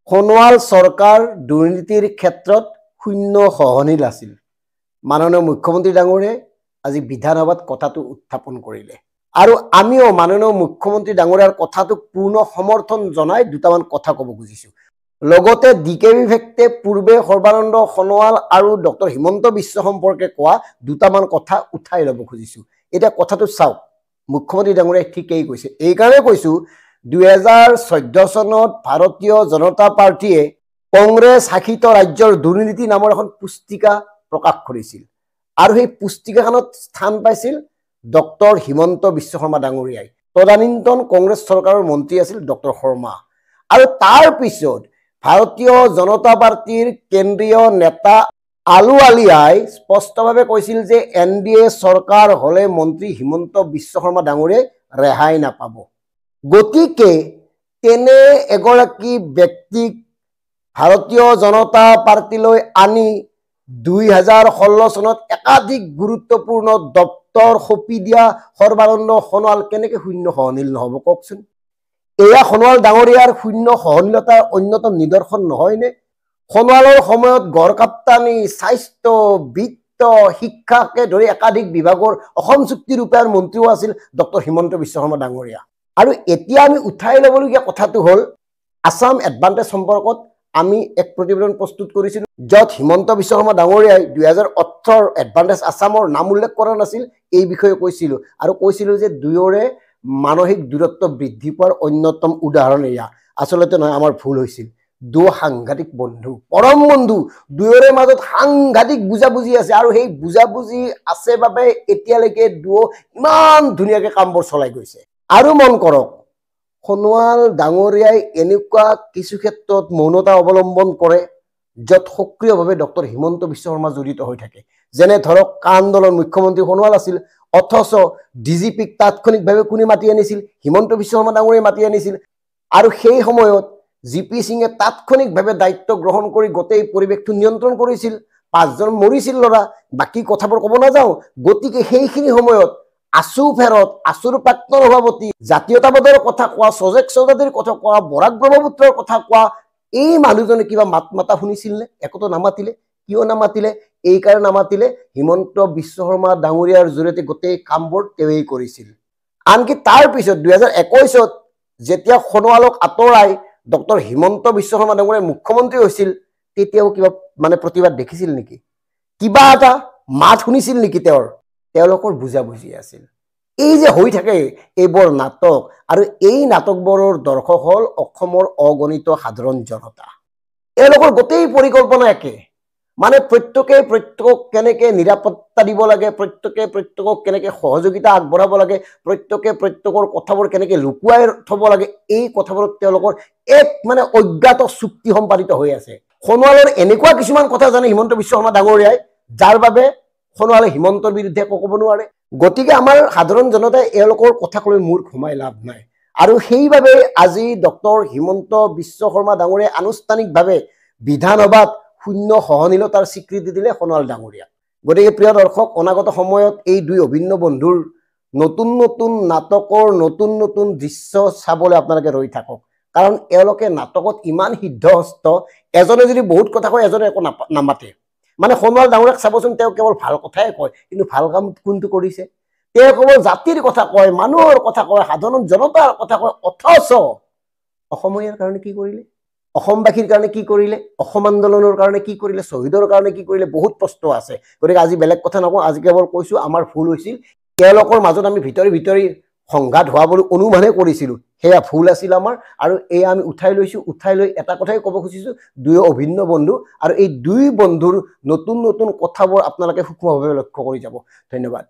সোণোৱাল চৰকাৰ দুৰ্নীতিৰ ক্ষেত্ৰত শূন্য সহনীল আছিল। মাননীয় মুখ্যমন্ত্ৰী ডাঙৰীয়াই আজি বিধানসভাত কথাটো উত্থাপন কৰিলে আৰু আমিও মাননীয় মুখ্যমন্ত্ৰী ডাঙৰীয়াৰ কথাটোক পূৰ্ণ সমৰ্থন জনাই দুটামান কথা ক'ব খুজিছোঁ। লগতে ডিকেবি ফেক্টে পূৰ্বে সৰ্বানন্দ সোণোৱাল আৰু ডক্টৰ হিমন্ত বিশ্ব সম্পৰ্কে কোৱা দুটামান কথা উঠাই ল'ব খুজিছোঁ। এতিয়া কথাটো চাওক, মুখ্যমন্ত্ৰী ডাঙৰীয়াই ঠিকেই কৈছে। এইকাৰণে কৈছোঁ 2014 চনত ভাৰতীয় জনতা পাৰ্টীয়ে কংগ্ৰেছ শাসিত ৰাজ্যৰ দুৰ্নীতি নামৰ এখন পুস্তিকা প্ৰকাশ কৰিছিল আৰু সেই পুস্তিকাখনত স্থান পাইছিল ডক্টৰ হিমন্ত বিশ্ব শৰ্মা ডাঙৰীয়াই। তদানীন্তন কংগ্ৰেছ চৰকাৰৰ মন্ত্ৰী আছিল ডক্টৰ শৰ্মা। আৰু তাৰ পিছত ভাৰতীয় জনতা পাৰ্টীৰ কেন্দ্ৰীয় নেতা আলুৱালিয়াই স্পষ্টভাৱে কৈছিল যে NDA চৰকাৰ হ'লে মন্ত্ৰী হিমন্ত বিশ্ব শৰ্মা ডাঙৰীয়াই ৰেহাই নাপাব। গতিকে তেনে এগৰাকী ব্যক্তিক ভাৰতীয় জনতা পাৰ্টীলৈ আনি 2016 চনত একাধিক গুৰুত্বপূৰ্ণ দপ্তৰ সঁপি দিয়া সৰ্বানন্দ সোণোৱাল কেনেকৈ শূন্য সহনীল নহ'ব কওকচোন। এয়া সোণোৱাল ডাঙৰীয়াৰ শূন্য সহনীলতাৰ অন্যতম নিদৰ্শন নহয়নে? সোণোৱালৰ সময়ত গড়কাপ্তানি, স্বাস্থ্য, বিত্ত, শিক্ষাকে ধৰি একাধিক বিভাগৰ অসম চুক্তি ৰূপায়ণ মন্ত্ৰীও আছিল ডক্টৰ হিমন্ত বিশ্ব শৰ্মা ডাঙৰীয়া। আৰু এতিয়া আমি উঠাই ল'বলগীয়া কথাটো হ'ল আছাম এডভান্টেজ সম্পৰ্কত আমি এক প্ৰতিবেদন প্ৰস্তুত কৰিছিলোঁ, য'ত হিমন্ত বিশ্ব শৰ্মা ডাঙৰীয়াই 2018 এডভান্টেজ আছামৰ নাম উল্লেখ কৰা নাছিল। এই বিষয়ে কৈছিলোঁ আৰু কৈছিলোঁ যে দুয়োৰে মানসিক দূৰত্ব বৃদ্ধি পোৱাৰ অন্যতম উদাহৰণ এয়া। আচলতে নহয়, আমাৰ ভুল হৈছিল। দুয়ো সাংঘাতিক বন্ধু, পৰম বন্ধু, দুয়োৰে মাজত সাংঘাতিক বুজাবুজি আছে আৰু সেই বুজাবুজি আছে বাবে এতিয়ালৈকে দুয়ো ইমান ধুনীয়াকৈ কামবোৰ চলাই গৈছে। আৰু মন কৰক, সোণোৱাল ডাঙৰীয়াই এনেকুৱা কিছু ক্ষেত্ৰত মৌনতা অৱলম্বন কৰে য'ত সক্ৰিয়ভাৱে ডক্টৰ হিমন্ত বিশ্ব শৰ্মা জড়িত হৈ থাকে। যেনে ধৰক কা আন্দোলন মুখ্যমন্ত্ৰী সোণোৱাল আছিল, অথচ DGPক তাৎক্ষণিকভাৱে কোনে মাতি আনিছিল? হিমন্ত বিশ্ব শৰ্মা ডাঙৰীয়াই মাতি আনিছিল। আৰু সেই সময়ত GP সিঙে তাৎক্ষণিকভাৱে দায়িত্ব গ্ৰহণ কৰি গোটেই পৰিৱেশটো নিয়ন্ত্ৰণ কৰিছিল। 5জন মৰিছিল ল'ৰা, বাকী কথাবোৰ ক'ব নাযাওঁ। গতিকে সেইখিনি সময়ত আছুৰ প্ৰাক্তন সভাপতি, জাতীয়তাবাদৰ কথা কোৱা, সজেক চৌধুৰীৰ কথা কোৱা, বৰাক ব্ৰহ্মপুত্ৰৰ কথা কোৱা এই মানুহজনে কিবা মাত মাতা শুনিছিল নে? একোতো নামাতিলে। কিয় নামাতিলে? এইকাৰণে নামাতিলে, হিমন্ত বিশ্ব শৰ্মা ডাঙৰীয়াৰ জৰিয়তে গোটেই কামবোৰ তেওঁৱেই কৰিছিল। আনকি তাৰ পিছত 2021ত যেতিয়া সোণোৱালক আঁতৰাই ডক্টৰ হিমন্ত বিশ্ব শৰ্মা ডাঙৰীয়াই মুখ্যমন্ত্ৰী হৈছিল, তেতিয়াও কিবা প্ৰতিবাদ দেখিছিল নেকি? কিবা এটা মাত শুনিছিল নেকি? তেওঁলোকৰ বুজাবুজি আছিল। এই যে হৈ থাকে এইবোৰ নাটক, আৰু এই নাটকবোৰৰ দৰ্শক হ'ল অসমৰ অগণিত সাধাৰণ জনতা। এওঁলোকৰ গোটেই পৰিকল্পনা একে, প্ৰত্যেকে প্ৰত্যেকক কেনেকৈ নিৰাপত্তা দিব লাগে, প্ৰত্যেকে প্ৰত্যেকক কেনেকৈ সহযোগিতা আগবঢ়াব লাগে, প্ৰত্যেকে প্ৰত্যেকৰ কথাবোৰ কেনেকৈ লুকুৱাই থ'ব লাগে, এই কথাবোৰত তেওঁলোকৰ এক অজ্ঞাত চুক্তি সম্পাদিত হৈ আছে। সোণোৱালৰ এনেকুৱা কিছুমান কথা জানে হিমন্ত বিশ্ব শৰ্মা ডাঙৰীয়াই, যাৰ বাবে সোণোৱালে হিমন্তৰ বিৰুদ্ধে একো ক'ব নোৱাৰে। গতিকে আমাৰ সাধাৰণ জনতাই এওঁলোকৰ কথাক লৈ মূৰ ঘুমাই লাভ নাই। আৰু সেইবাবে আজি ডক্টৰ হিমন্ত বিশ্ব শৰ্মা ডাঙৰীয়াই আনুষ্ঠানিকভাৱে বিধানসভাত শূন্য সহনীলতাৰ স্বীকৃতি দিলে সোণোৱাল ডাঙৰীয়াক। গতিকে প্ৰিয় দৰ্শক, অনাগত সময়ত এই দুই অভিন্ন বন্ধুৰ নতুন নতুন নাটকৰ নতুন নতুন দৃশ্য চাবলৈ আপোনালোকে ৰৈ থাকক। কাৰণ এওঁলোকে নাটকত ইমান সিদ্ধহস্ত, এজনে যদি বহুত কথা কয় এজনে একো নামাতে। সোণোৱাল ডাঙৰীয়াক চাবচোন, তেওঁ কেৱল ভাল কথাই কয়, কিন্তু ভাল কাম কোনটো কৰিছে? তেওঁ কেৱল জাতিৰ কথা কয়, মানুহৰ কথা কয়, সাধাৰণ জনতাৰ কথা কয়, অথচ অসমীয়াৰ কাৰণে কি কৰিলে? অসমবাসীৰ কাৰণে কি কৰিলে? অসম আন্দোলনৰ কাৰণে কি কৰিলে? শ্বহীদৰ কাৰণে কি কৰিলে? বহুত প্ৰশ্ন আছে। গতিকে আজি বেলেগ কথা নকওঁ, আজি কেৱল কৈছোঁ আমাৰ ভুল হৈছিল। তেওঁলোকৰ মাজত আমি ভিতৰি সংঘাত হোৱা বুলি অনুমানহে কৰিছিলোঁ, সেয়া ভুল আছিল আমাৰ। আৰু এয়া আমি উঠাই লৈছোঁ। উঠাই লৈ এটা কথাই ক'ব খুজিছোঁ, দুয়ো অভিন্ন বন্ধু, আৰু এই দুই বন্ধুৰ নতুন নতুন কথাবোৰ আপোনালোকে সূক্ষ্মভাৱে লক্ষ্য কৰি যাব। ধন্যবাদ।